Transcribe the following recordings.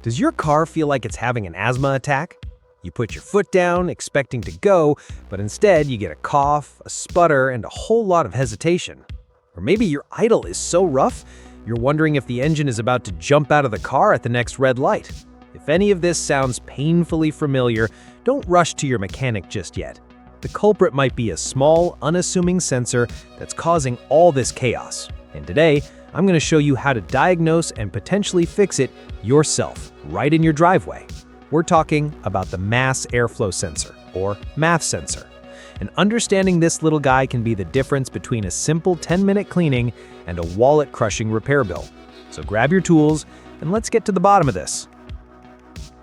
Does your car feel like it's having an asthma attack? You put your foot down, expecting to go, but instead you get a cough, a sputter, and a whole lot of hesitation. Or maybe your idle is so rough, you're wondering if the engine is about to jump out of the car at the next red light. If any of this sounds painfully familiar, don't rush to your mechanic just yet. The culprit might be a small, unassuming sensor that's causing all this chaos. And today, I'm going to show you how to diagnose and potentially fix it yourself, right in your driveway. We're talking about the mass airflow sensor, or MAF sensor. And understanding this little guy can be the difference between a simple 10-minute cleaning and a wallet-crushing repair bill. So grab your tools and let's get to the bottom of this.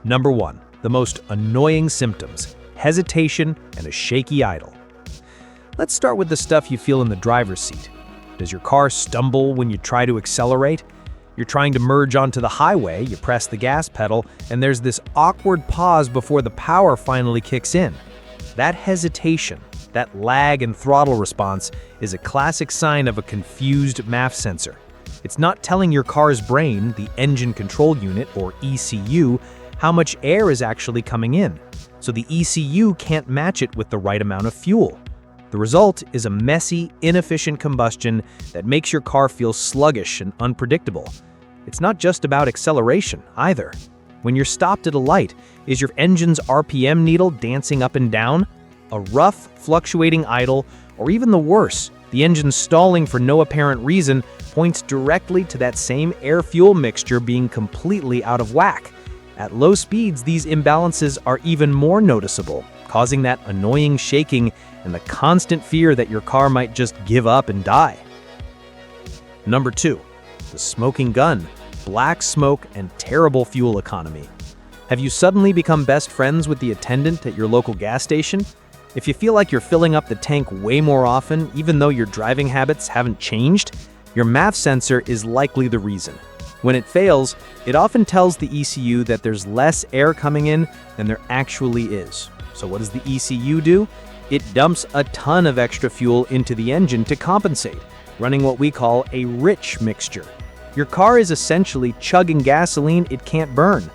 Number 1, the most annoying symptoms: hesitation and a shaky idle. Let's start with the stuff you feel in the driver's seat. Does your car stumble when you try to accelerate? You're trying to merge onto the highway, you press the gas pedal, and there's this awkward pause before the power finally kicks in. That hesitation, that lag and throttle response, is a classic sign of a confused MAF sensor. It's not telling your car's brain, the engine control unit, or ECU, how much air is actually coming in, so the ECU can't match it with the right amount of fuel. The result is a messy, inefficient combustion that makes your car feel sluggish and unpredictable. It's not just about acceleration, either. When you're stopped at a light, is your engine's RPM needle dancing up and down? A rough, fluctuating idle, or even the worse, the engine stalling for no apparent reason, points directly to that same air-fuel mixture being completely out of whack. At low speeds, these imbalances are even more noticeable, causing that annoying shaking and the constant fear that your car might just give up and die. Number 2, the smoking gun, black smoke, and terrible fuel economy. Have you suddenly become best friends with the attendant at your local gas station? If you feel like you're filling up the tank way more often, even though your driving habits haven't changed, your MAF sensor is likely the reason. When it fails, it often tells the ECU that there's less air coming in than there actually is. So what does the ECU do? It dumps a ton of extra fuel into the engine to compensate, running what we call a rich mixture. Your car is essentially chugging gasoline it can't burn.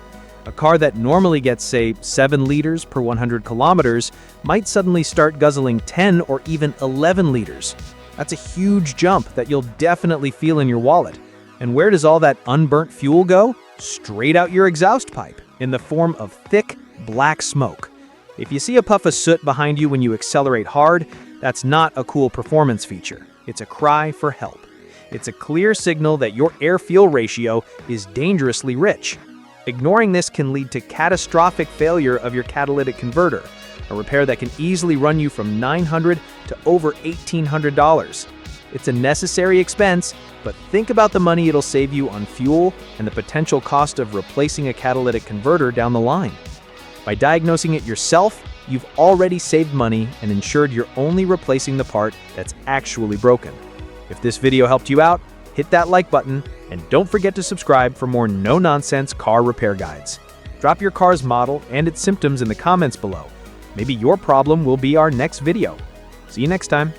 A car that normally gets, say, 7 liters per 100 kilometers might suddenly start guzzling 10 or even 11 liters. That's a huge jump that you'll definitely feel in your wallet. And where does all that unburnt fuel go? Straight out your exhaust pipe, in the form of thick, black smoke. If you see a puff of soot behind you when you accelerate hard, that's not a cool performance feature. It's a cry for help. It's a clear signal that your air-fuel ratio is dangerously rich. Ignoring this can lead to catastrophic failure of your catalytic converter, a repair that can easily run you from $900 to over $1,800. It's a necessary expense, but think about the money it'll save you on fuel and the potential cost of replacing a catalytic converter down the line. By diagnosing it yourself, you've already saved money and ensured you're only replacing the part that's actually broken. If this video helped you out, hit that like button and don't forget to subscribe for more no-nonsense car repair guides. Drop your car's model and its symptoms in the comments below. Maybe your problem will be our next video. See you next time.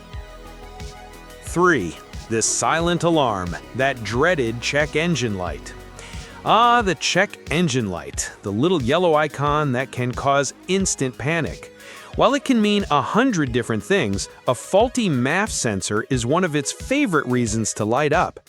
3. The silent alarm, that dreaded check engine light. Ah, the check engine light, the little yellow icon that can cause instant panic. While it can mean 100 different things, a faulty MAF sensor is one of its favorite reasons to light up.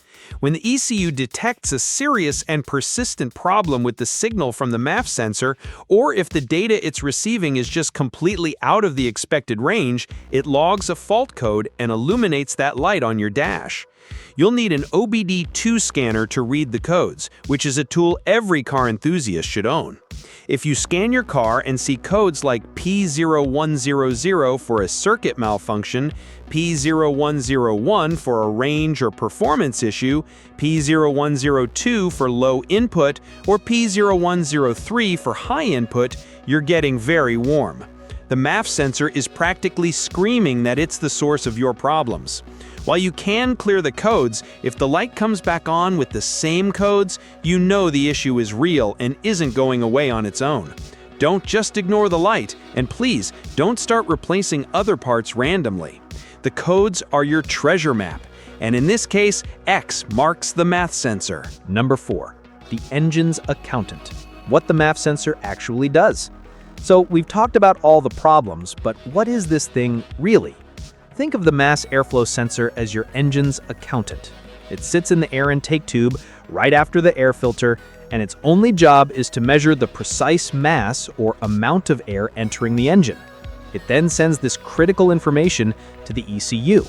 When the ECU detects a serious and persistent problem with the signal from the MAF sensor, or if the data it's receiving is just completely out of the expected range, it logs a fault code and illuminates that light on your dash. You'll need an OBD2 scanner to read the codes, which is a tool every car enthusiast should own. If you scan your car and see codes like P0100 for a circuit malfunction, P0101 for a range or performance issue, P0102 for low input, or P0103 for high input, you're getting very warm. The MAF sensor is practically screaming that it's the source of your problems. While you can clear the codes, if the light comes back on with the same codes, you know the issue is real and isn't going away on its own. Don't just ignore the light, and please, don't start replacing other parts randomly. The codes are your treasure map, and in this case, X marks the MAF sensor. Number 4, the engine's accountant. what the MAF sensor actually does. So we've talked about all the problems, but what is this thing really? Think of the mass airflow sensor as your engine's accountant. It sits in the air intake tube right after the air filter, and its only job is to measure the precise mass or amount of air entering the engine. It then sends this critical information to the ECU.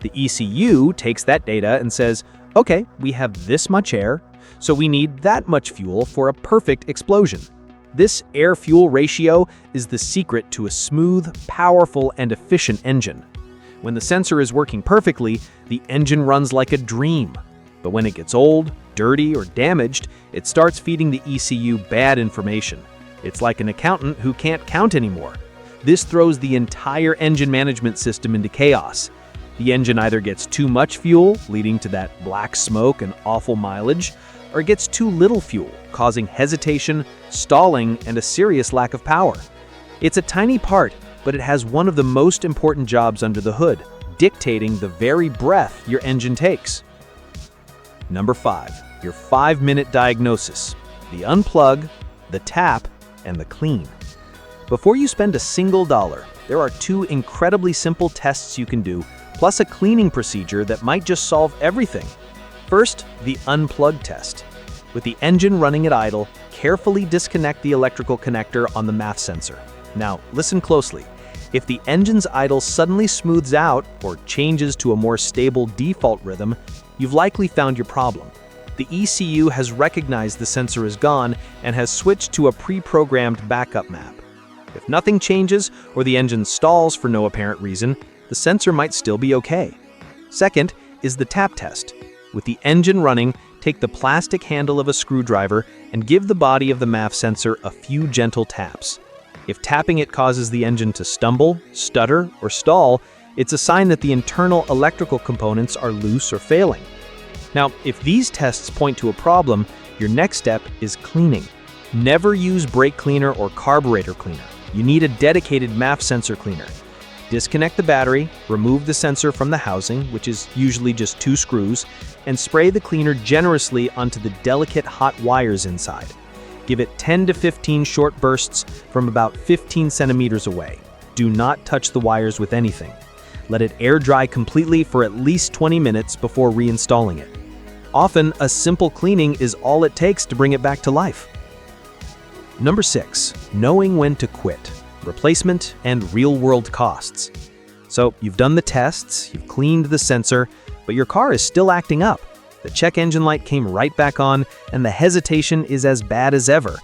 The ECU takes that data and says, okay, we have this much air, so we need that much fuel for a perfect explosion. This air-fuel ratio is the secret to a smooth, powerful, and efficient engine. When the sensor is working perfectly, the engine runs like a dream. But when it gets old, dirty, or damaged, it starts feeding the ECU bad information. It's like an accountant who can't count anymore. This throws the entire engine management system into chaos. The engine either gets too much fuel, leading to that black smoke and awful mileage, or it gets too little fuel, causing hesitation, stalling, and a serious lack of power. It's a tiny part, but it has one of the most important jobs under the hood, dictating the very breath your engine takes. Number 5, your 5-minute diagnosis: the unplug, the tap, and the clean. Before you spend a single dollar, there are 2 incredibly simple tests you can do, plus a cleaning procedure that might just solve everything. First, the unplug test. With the engine running at idle, carefully disconnect the electrical connector on the MAF sensor. Now, listen closely. If the engine's idle suddenly smooths out or changes to a more stable default rhythm, you've likely found your problem. The ECU has recognized the sensor is gone and has switched to a pre-programmed backup map. If nothing changes or the engine stalls for no apparent reason, the sensor might still be okay. Second is the tap test. With the engine running, take the plastic handle of a screwdriver and give the body of the MAF sensor a few gentle taps. If tapping it causes the engine to stumble, stutter, or stall, it's a sign that the internal electrical components are loose or failing. Now, if these tests point to a problem, your next step is cleaning. Never use brake cleaner or carburetor cleaner. You need a dedicated MAF sensor cleaner. Disconnect the battery, remove the sensor from the housing, which is usually just 2 screws, and spray the cleaner generously onto the delicate hot wires inside. Give it 10 to 15 short bursts from about 15 centimeters away. Do not touch the wires with anything. Let it air dry completely for at least 20 minutes before reinstalling it. Often, a simple cleaning is all it takes to bring it back to life. Number 6, knowing when to quit. Replacement and real-world costs. So you've done the tests, you've cleaned the sensor, but your car is still acting up. The check engine light came right back on, and the hesitation is as bad as ever.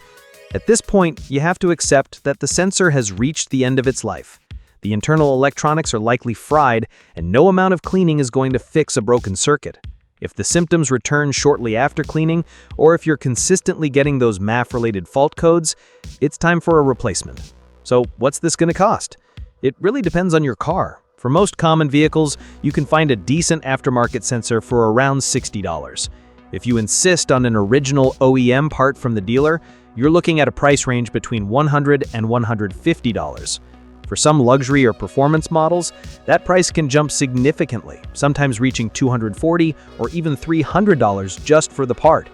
At this point, you have to accept that the sensor has reached the end of its life. The internal electronics are likely fried, and no amount of cleaning is going to fix a broken circuit. If the symptoms return shortly after cleaning, or if you're consistently getting those MAF-related fault codes, it's time for a replacement. So what's this going to cost? It really depends on your car. For most common vehicles, you can find a decent aftermarket sensor for around $60. If you insist on an original OEM part from the dealer, you're looking at a price range between $100 and $150. For some luxury or performance models, that price can jump significantly, sometimes reaching $240 or even $300 just for the part.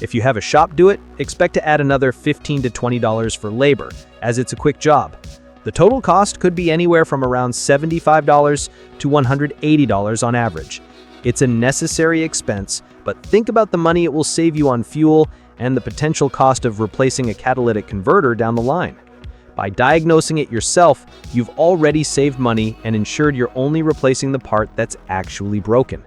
If you have a shop do it, expect to add another $15 to $20 for labor, as it's a quick job. The total cost could be anywhere from around $75 to $180 on average. It's a necessary expense, but think about the money it will save you on fuel and the potential cost of replacing a catalytic converter down the line. By diagnosing it yourself, you've already saved money and ensured you're only replacing the part that's actually broken.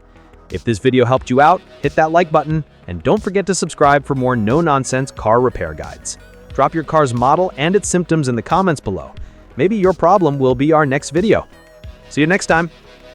If this video helped you out, hit that like button, and don't forget to subscribe for more no-nonsense car repair guides. Drop your car's model and its symptoms in the comments below. Maybe your problem will be our next video. See you next time.